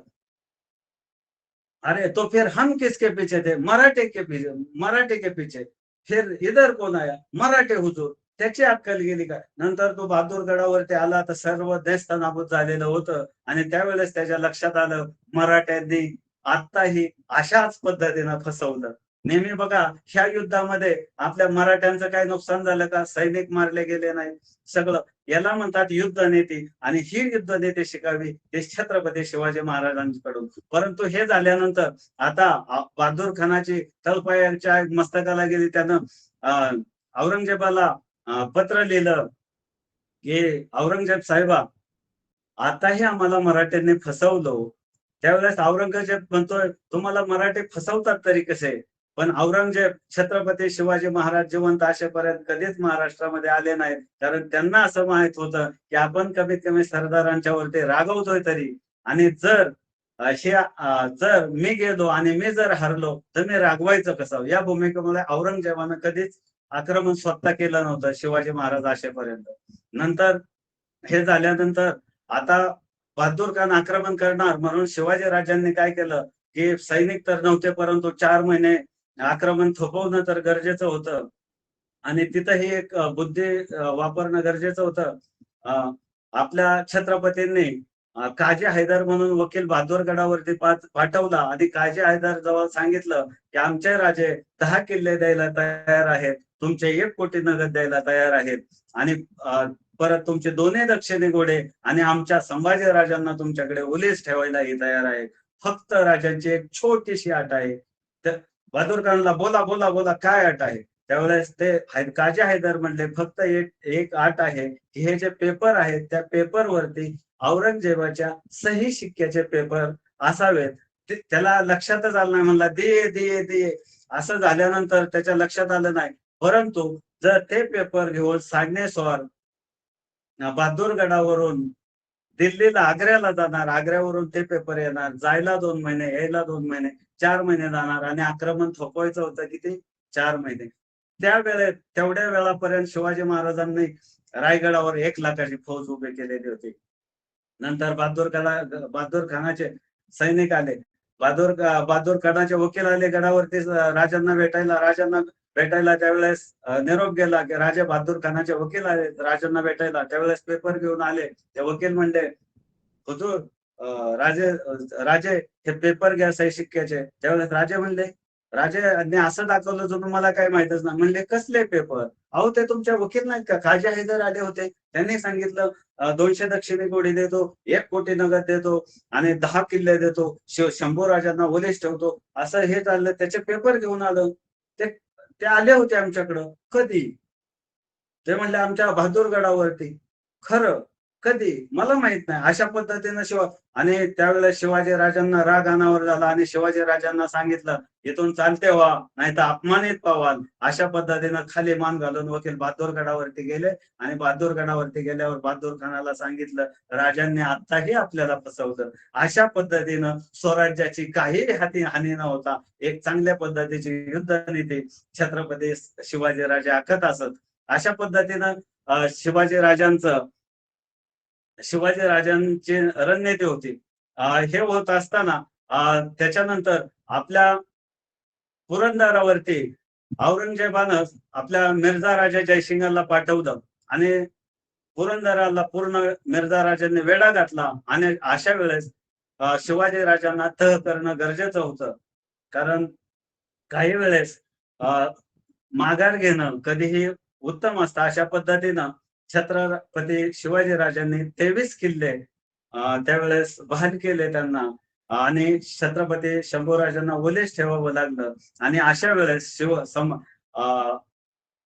अरे तो फिर हम किसके पीछे थे. मराठे के पीछे. मराठे के पीछे. फिर इधर कोण आया. मराठे हुजूर. त्याची अक्कल गेली काय. नंतर तो बहादूरगडावरती आला तर सर्व नेस्तनाबूत झालेलं होतं आणि त्यावेळेस त्याच्या लक्षात आलं मराठ्यांनी आत्ताही अशाच पद्धतीनं फसवलं. नेहमी बघा ह्या युद्धामध्ये आपल्या मराठ्यांचं काय नुकसान झालं का. सैनिक मारले गेले नाही. सगळं याला म्हणतात युद्धनीती आणि ही युद्धनीती शिकावी हे छत्रपती शिवाजी महाराजांकडून. परंतु हे झाल्यानंतर आता बहादूर खानाची तलपायाच्या मस्तकाला गेली. त्यानं औरंगजेबाला पत्र लिहिलं की औरंगजेब साहेबा आताही आम्हाला मराठ्यांनी फसवलं. त्यावेळेस औरंगजेब म्हणतोय तुम्हाला मराठे फसवतात तरी कसे. पण औरंगजेब छत्रपती शिवाजी महाराज जिवंत असेपर्यंत कधीच महाराष्ट्रामध्ये आले नाहीत. कारण त्यांना असं माहित होतं की आपण कमीत कमी सरदारांच्या वरती रागवतोय तरी, आणि जर मी गेलो आणि मी जर हरलो तर मी रागवायचं कसं. या भूमिकेमुळे औरंगजेबानं कधीच आक्रमण स्वतः केलं नव्हतं शिवाजी महाराज असेपर्यंत. नंतर हे झाल्यानंतर आता बहादूर खान आक्रमण करणार म्हणून शिवाजी राजांनी काय केलं की सैनिक तर नव्हते परंतु 4 महिने आक्रमण थोपवणं तर गरजेचं होतं आणि तिथंही एक बुद्धी वापरणं गरजेचं होतं. आपल्या छत्रपतींनी काजी हैदर म्हणून वकील बहादूरगडावरती पाठवला आणि काजी हैदर जवळ सांगितलं की आमचे राजे 10 किल्ले द्यायला तयार आहेत, तुमचे 1 कोटी नगद द्यायला तयार आहेत आणि परत तुमचे 2 दक्षिणी घोडे आणि आमच्या संभाजी राजांना तुमच्याकडे ओलीस ठेवायलाही तयार आहे. फक्त राजांची एक छोटीशी अट आहे. तर बहादूर खानला बोला बोला बोला काय अट आहे. त्यावेळेस ते काजी हैदर म्हणले फक्त एक अट आहे की हे जे पेपर आहेत त्या पेपरवरती औरंगजेबाच्या सही शिक्क्याचे पेपर असावेत. त्याला लक्षातच आलं नाही. म्हणला दे दे दे. असं झाल्यानंतर त्याच्या लक्षात आलं नाही. परंतु जर ते पेपर घेऊन सागनेश्वर बहादूरगडावरून दिल्लीला आग्र्याला जाणार, आग्र्यावरून ते पेपर येणार, जायला 2 महिने यायला 2 महिने, 4 महिने जाणार आणि आक्रमण थोपवायचं होतं किती 4 महिने. तेवढ्या वेळापर्यंत शिवाजी महाराजांनी रायगडावर 1 लाखाची फौज उभी केलेली होती. नंतर बहादूर खानाचे सैनिक आले. बहादूर खानाचे वकील आले गडावरती राजांना भेटायला. त्यावेळेस निरोप गेला की राजे बहादूर खानाचे वकील आले राजांना भेटायला. त्यावेळेस पेपर घेऊन आले. ते वकील म्हणले हुजूर राजे राजे हे पेपर घ्या सही शिक्क्याचे. त्यावेळेस राजे म्हणले राजे असं दाखवलं जो तुम्हाला काय माहितच नाही. म्हणले कसले पेपर. अहो ते तुमच्या वकील नाहीत का. काजी हैदर आले होते. त्यांनी सांगितलं 200 दक्षिणी घोडी देतो, 1 कोटी नगद देतो आणि 10 किल्ले देतो, शंभू राजांना ओलीस ठेवतो. असं हे चाललं. त्याचे पेपर घेऊन आलो. ते आले होते आमच्याकडं. कधी. ते म्हणले आमच्या बहादूरगडावरती. खरं कधी मला माहित नाही. अशा पद्धतीनं आणि त्यावेळेस शिवाजी राजांना राग अनावर झाला आणि शिवाजी राजांना सांगितलं, इथून चालते व्हा, नाही तर अपमानित पावाल. अशा पद्धतीनं खाली मान घालून वकील बहादूरगडावरती गेले आणि बहादूरगडावरती गेल्यावर बहादूर खानाला सांगितलं, राजांनी आत्ताही आपल्याला फसवलं. अशा पद्धतीनं स्वराज्याची काही हानी न होता एक चांगल्या पद्धतीची युद्धनीती छत्रपती शिवाजी राजे आखत असत. अशा पद्धतीनं शिवाजी राजांची रणनीती होती. हे होत असताना त्याच्यानंतर आपल्या पुरंदरावरती औरंगजेबानं आपल्या मिर्झा राजा जयसिंगला पाठवलं आणि पुरंदराला पूर्ण मिर्झा राजांनी वेढा घातला आणि अशा वेळेस शिवाजी राजांना तह करणं गरजेचं होतं. कारण काही वेळेस माघार घेणं कधीही उत्तम असतं. अशा पद्धतीनं छत्रपती शिवाजी राजांनी 23 किल्ले त्यावेळेस बहाल केले त्यांना आणि छत्रपती शंभूराजांना ओलीस ठेवावं लागलं आणि अशा वेळेस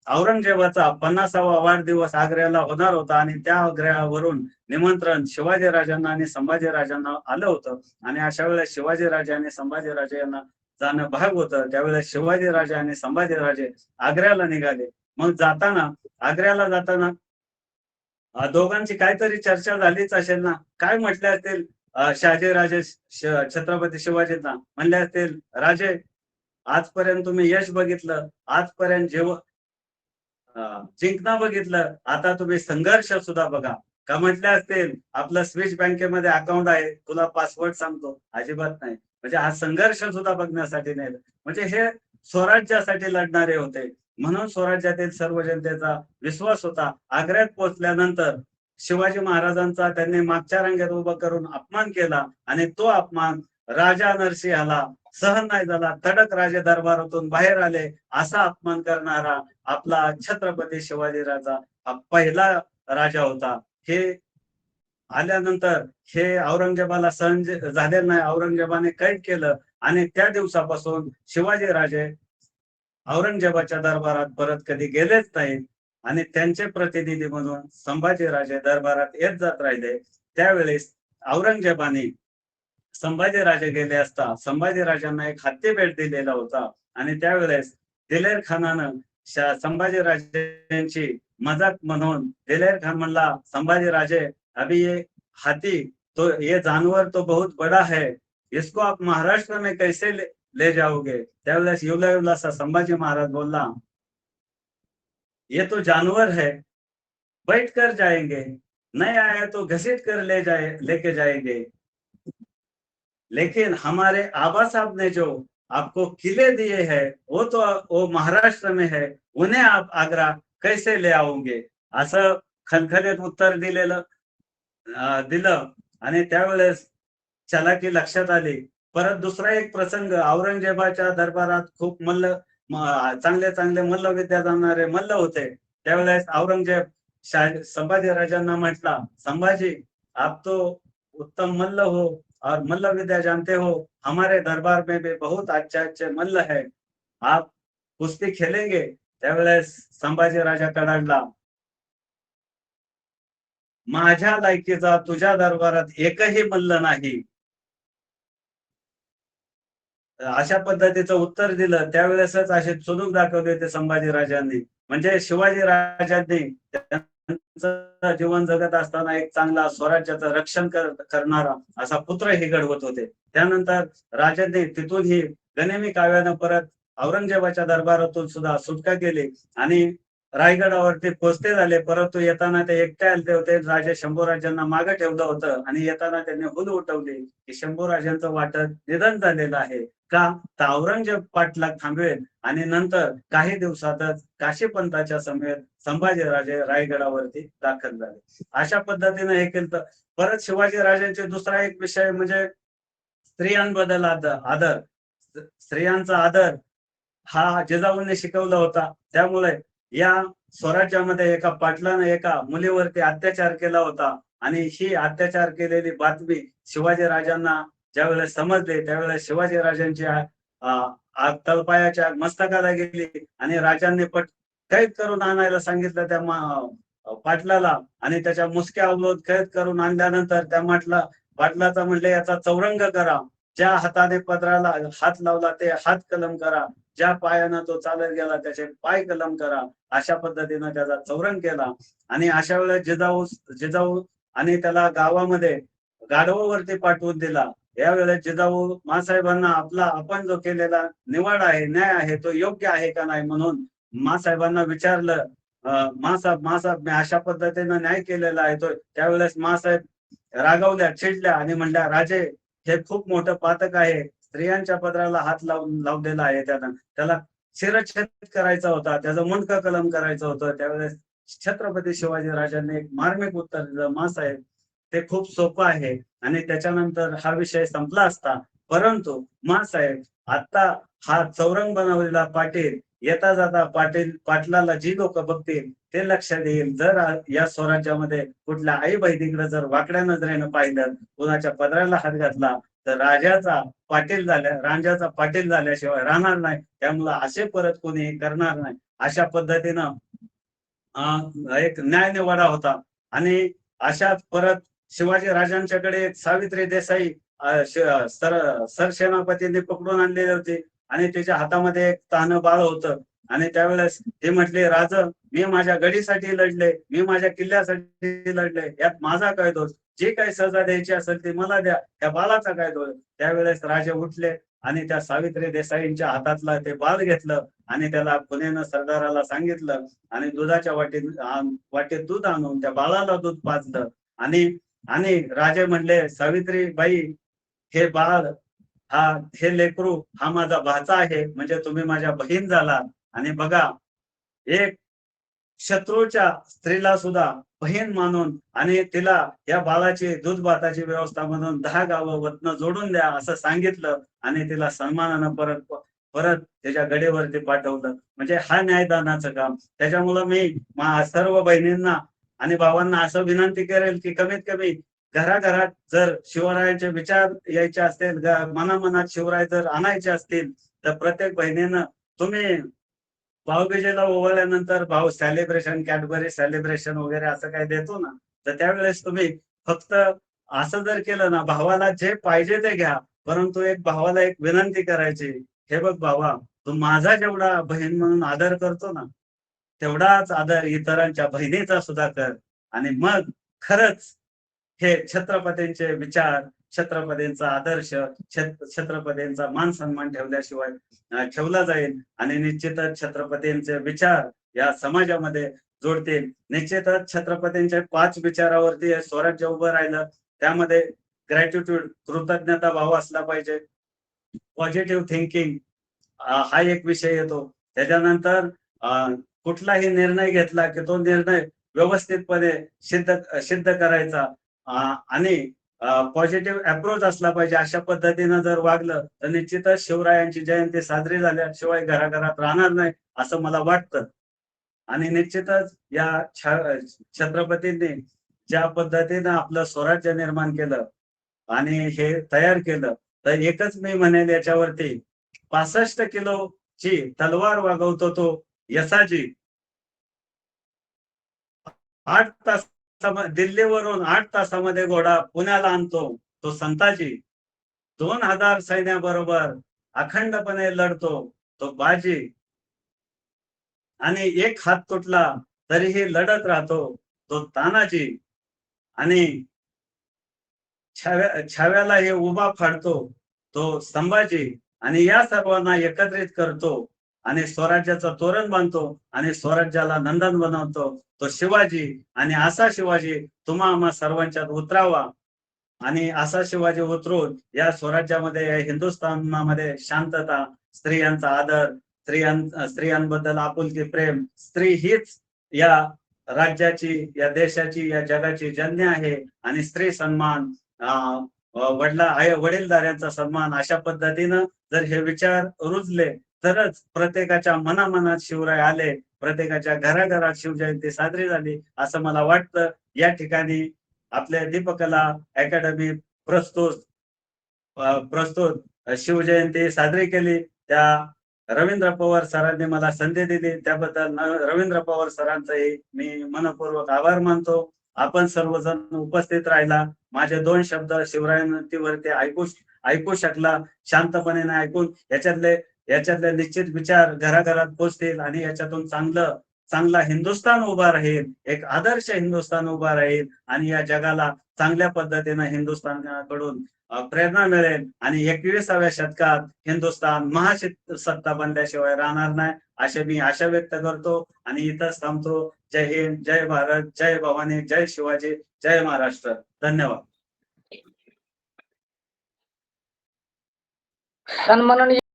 औरंगजेबाचा 50वा वाढदिवस आग्र्याला होणार होता आणि त्या आग्र्यावरून निमंत्रण शिवाजी राजांना आणि संभाजी राजांना आलं होतं आणि अशा वेळेस शिवाजी राजे आणि संभाजी राजे यांना जाणं भाग होतं. त्यावेळेस शिवाजी राजे आणि संभाजी राजे आग्र्याला निघाले. मग आग्र्याला जाताना दोघांची काहीतरी चर्चा झालीच असेल ना. काय म्हटले असतील शहाजी राजे छत्रपती शिवाजींना म्हणले असतील, राजे आजपर्यंत तुम्ही यश बघितलं, आजपर्यंत जिंकणं बघितलं, आता तुम्ही संघर्ष सुद्धा बघा. का म्हटले असतील, आपलं स्विस बँकेमध्ये अकाउंट आहे, तुला पासवर्ड सांगतो. अजिबात नाही. म्हणजे हा संघर्ष सुद्धा बघण्यासाठी नाही. म्हणजे हे स्वराज्यासाठी लढणारे होते. म्हणून स्वराज्यातील सर्व जनतेचा विश्वास होता. आग्र्यात पोहोचल्यानंतर शिवाजी महाराजांचा त्यांनी मागच्या रांगेत उभं करून अपमान केला आणि तो अपमान राजा नरसिंहाला सहन नाही झाला. तडक राजे दरबारातून बाहेर आले. असा अपमान करणारा आपला छत्रपती शिवाजी राजा हा पहिला राजा होता. हे आल्यानंतर हे औरंगजेबाला सहन झालेलं नाही. औरंगजेबाने कैद केलं आणि त्या दिवसापासून शिवाजी राजे औरंगजेबाच्या दरबारात परत कधी गेलेच नाहीत आणि त्यांचे प्रतिनिधी म्हणून संभाजी राजे दरबारात येत जात राहिले. त्यावेळेस औरंगजेबाने संभाजी राजे गेले असता संभाजी राजांना एक हत्ती भेट दिलेला होता आणि त्यावेळेस दिलेर खानानं संभाजी राजांची मजाक म्हणून दिलेर खान म्हणला, संभाजी राजे अभी ये हाथी तो ये जानवर तो बहुत बड़ा है, इसको आप महाराष्ट्र में कैसे ले जाओगे? त्यावेळेस युला सा संभाजी महाराज बोलला, ये तो जानवर है, बैठ कर जाएंगे, नहीं आया तो घसीट कर लेके जाएंगे, लेकिन हमारे आबा साहब ने जो आपको किले दिए हैं वो महाराष्ट्र में है, उन्हें आप आग्रा कैसे ले आओगे? असं खणखणीत उत्तर दिलं आणि त्यावेळेस चलाकी लक्षात आली. परत दुसरा एक प्रसंग, औरंगजेबाच्या दरबारात खूप चांगले चांगले मल्लविद्या जाणणारे मल्ल होते. त्यावेळेस औरंगजेब संभाजी राजांना म्हटला, संभाजी आप तो उत्तम मल्ल हो और मल्ल विद्या जानते हो, हमारे दरबार में भी बहुत अच्छे अच्छे मल्ल है, आप कुस्ती खेलेंगे? त्यावेळेस संभाजी राजा कडाडला, माझ्या लायकीचा तुझ्या दरबारात एकही मल्ल नाही. अशा पद्धतीचं उत्तर दिलं. त्यावेळेसच असे चुणूक दाखवले होते संभाजी राजांनी. म्हणजे शिवाजी राजांनी त्यांचं जीवन जगत असताना एक चांगला स्वराज्याचं रक्षण करणारा असा पुत्रही घडवत होते. त्यानंतर राजांनी तिथूनही गनिमी काव्यानं परत औरंगजेबाच्या दरबारातून सुद्धा सुटका केली आणि रायगडावरती पोचते झाले. परंतु येताना ते एकटे आले होते. राजे शंभूराजांना मागे ठेवलं होतं आणि येताना त्यांनी हुल उठवली की शंभूराजांचं वाटत निधन झालेलं आहे. का? तर औरंगजेब पाठलाग थांबवेल आणि नंतर काही दिवसातच काशीपंताच्या समेत संभाजीराजे रायगडावरती दाखल झाले. अशा पद्धतीने हे केलं. परत शिवाजी राजांचे दुसरा एक विषय म्हणजे स्त्रियांबद्दल आदर. स्त्रियांचा आदर हा जिजाऊंनी शिकवला होता. त्यामुळे या स्वराज्यामध्ये एका पाटलाने एका मुलीवरती अत्याचार केला होता आणि ही अत्याचार केलेली बातमी शिवाजी राजांना ज्यावेळेस समजले त्यावेळेस शिवाजी राजांच्या तळपायाच्या मस्तकाला गेली आणि राजांनी कैद करून आणायला सांगितलं त्या पाटलाला आणि त्याच्या मुसक्या अवरोध कैद करून आणल्यानंतर त्या पाटलाचा म्हणले याचा चौरंग करा, ज्या हाताने पदराला हात लावला ते हात कलम करा, ज्या पायानं तो चालत गेला त्याचे पाय कलम करा, अशा पद्धतीनं त्याचा चौरंग केला. आणि अशा वेळेस जिजाऊ आणि त्याला गावामध्ये गाढवावरती पाठवून दिला. यावेळेस जिजाऊ मासाहेबांना आपण जो केलेला निवड आहे, न्याय आहे, तो योग्य आहे का नाही म्हणून मासाहेबांना विचारलं. मासाहेब मी अशा पद्धतीनं न्याय केलेला आहे तो. त्यावेळेस मासाहेब रागावल्या, चिडल्या आणि म्हणल्या, राजे हे खूप मोठं पातक आहे. स्त्रियांच्या पदराला हात लावलेला आहे त्यानं. त्याला शिरच्छेद करायचा होता, त्याचं मुंडकं कलम करायचं होतं. त्यावेळेस छत्रपती शिवाजी राजांनी एक मार्मिक उत्तर दिलं, मासाहेब ते खूप सोपं आहे आणि त्याच्यानंतर हा विषय संपला असता. परंतु मासाहेब आता हा चौरंग बनवलेला पाटील येता जाता पाटलाला जी लोक बघतील ते लक्षात येईल. जर या स्वराज्यामध्ये कुठल्या आई बहिणीकडे जर वाकड्या नजरेनं पाहिलं, कुणाच्या पदराला हात घातला तर राजाचा पाटील झाल्याशिवाय राहणार नाही. त्यामुळं असे परत कोणी करणार नाही. अशा पद्धतीनं एक न्याय निवाडा होता. आणि अशाच परत शिवाजी राजांच्याकडे एक सावित्री देसाई सरसेनापतींनी पकडून आणलेली होती आणि त्याच्या हातामध्ये एक तानं बाळ होतं. आणि त्यावेळेस ते म्हटले, राज मी माझ्या गडीसाठी लढले, मी माझ्या किल्ल्यासाठी लढले, यात माझा काय दोष? जी काही सजा द्यायची असेल ती मला द्या, त्या बाळाचा काय दोष? त्यावेळेस राजे उठले आणि त्या सावित्री देसाईंच्या हातातला ते बाळ घेतलं आणि त्याला पुण्यानं सरदाराला सांगितलं आणि दुधाच्या वाटेत दूध आणून त्या बाळाला दूध पाजलं. आणि आणि राजे म्हणले, सावित्रीबाई हे बाळ हे लेकरू हा माझा भाचा आहे, म्हणजे तुम्ही माझ्या बहीण झाला. आणि बघा, एक शत्रूच्या स्त्रीला सुद्धा बहीण मानून आणि तिला या बाळाची दूध भाताची व्यवस्था म्हणून 10 गावं वतन जोडून द्या असं सांगितलं आणि तिला सन्मानानं परत परत त्याच्या गडीवरती पाठवलं. म्हणजे हा न्यायदानाचं काम. त्याच्यामुळं मी सर्व बहिणींना आणि भावांना असं विनंती करेल की कमीत कमी घराघरात जर शिवरायांचे विचार यायचे असतील, मनामनात शिवराय जर आणायचे असतील, तर प्रत्येक बहिणीनं तुम्ही भाऊबीजेला ओवाळल्यानंतर भाऊ सेलिब्रेशन, कॅडबरी सेलिब्रेशन वगैरे असं काही देतो ना, तर त्यावेळेस तुम्ही फक्त असं जर केलं ना, भावाला जे पाहिजे ते घ्या, परंतु एक भावाला एक विनंती करायची, हे बघ भावा, तू माझा जेवढा बहीण म्हणून आदर करतो ना, तेवढाच आदर इतरांच्या बहिणीचा सुद्धा कर. आणि मग खरंच हे छत्रपतींचे विचार, छत्रपतींचा आदर्श, छत्रपतींचा मान सन्मान ठेवल्याशिवाय ठेवला जाईल. आणि निश्चितच छत्रपतींचे विचार या समाजामध्ये जोडतील. निश्चितच छत्रपतींच्या 5 विचारावरती हे स्वराज्य उभं राहिलं. त्यामध्ये ग्रॅटिट्यूड, कृतज्ञता भाव असला पाहिजे. पॉझिटिव्ह थिंकिंग हा एक विषय येतो. त्याच्यानंतर कुठलाही निर्णय घेतला की तो निर्णय व्यवस्थितपणे सिद्ध करायचा. आणि पॉझिटिव्ह अप्रोच असला पाहिजे. अशा पद्धतीनं जर वागलं तर निश्चितच शिवरायांची जयंती साजरी झाल्याशिवाय घराघरात राहणार नाही असं मला वाटतं. आणि निश्चितच या छत्रपतींनी ज्या पद्धतीनं आपलं स्वराज्य निर्माण केलं आणि हे तयार केलं, तर एकच मी म्हणेल याच्यावरती, 65 किलोची तलवार वागवतो तो यसाजी, 8 तास दिल्लीवरून 8 तासामध्ये घोडा पुण्याला आणतो तो संताजी, 2000 सैन्याबरोबर अखंडपणे लढतो तो बाजी, आणि एक हात तुटला तरीही लढत राहतो तो तानाजी, आणि छाव्याला हे उभा फाडतो तो संभाजी, आणि या सर्वांना एकत्रित करतो आणि स्वराज्याचं तोरण बांधतो आणि स्वराज्याला नंदन बनवतो तो शिवाजी. आणि असा शिवाजी तुम्हा आम्हा सर्वांच्यात उतरावा. आणि असा शिवाजी उतरून या स्वराज्यामध्ये, या हिंदुस्थानामध्ये शांतता, स्त्रियांचा आदर, स्त्रियांबद्दल आपुलकी प्रेम, स्त्री हीच या राज्याची, या देशाची, या जगाची जननी आहे. आणि स्त्री सन्मान, वडीलधाऱ्यांचा सन्मान, अशा पद्धतीनं जर हे विचार रुजले तरच प्रत्येकाच्या मनामनात शिवराय आले, प्रत्येकाच्या घराघरात शिवजयंती साजरी झाली असं मला वाटतं. या ठिकाणी आपल्या दीपकला अकॅडमी प्रस्तुत शिवजयंती साजरी केली. त्या रवींद्र पवार सरांनी मला संधी दिली त्याबद्दल रवींद्र पवार सरांचंही मी मनपूर्वक आभार मानतो. आपण सर्वजण उपस्थित राहिला, माझे 2 शब्द शिवरायांवरती ऐकू शकला, शांतपणे ऐकून याच्यातले निश्चित विचार घराघरात पोहोचतील आणि याच्यातून चांगला हिंदुस्थान उभा राहील, एक आदर्श हिंदुस्थान उभा राहील आणि या जगाला चांगल्या पद्धतीनं हिंदुस्थानाकडून प्रेरणा मिळेल आणि 21व्या शतकात हिंदुस्थान महासत्ता बनल्याशिवाय राहणार नाही असे मी आशा व्यक्त करतो आणि इथंच थांबतो. जय हिंद, जय भारत, जय भवानी, जय शिवाजी, जय महाराष्ट्र. धन्यवाद. सन्माननीय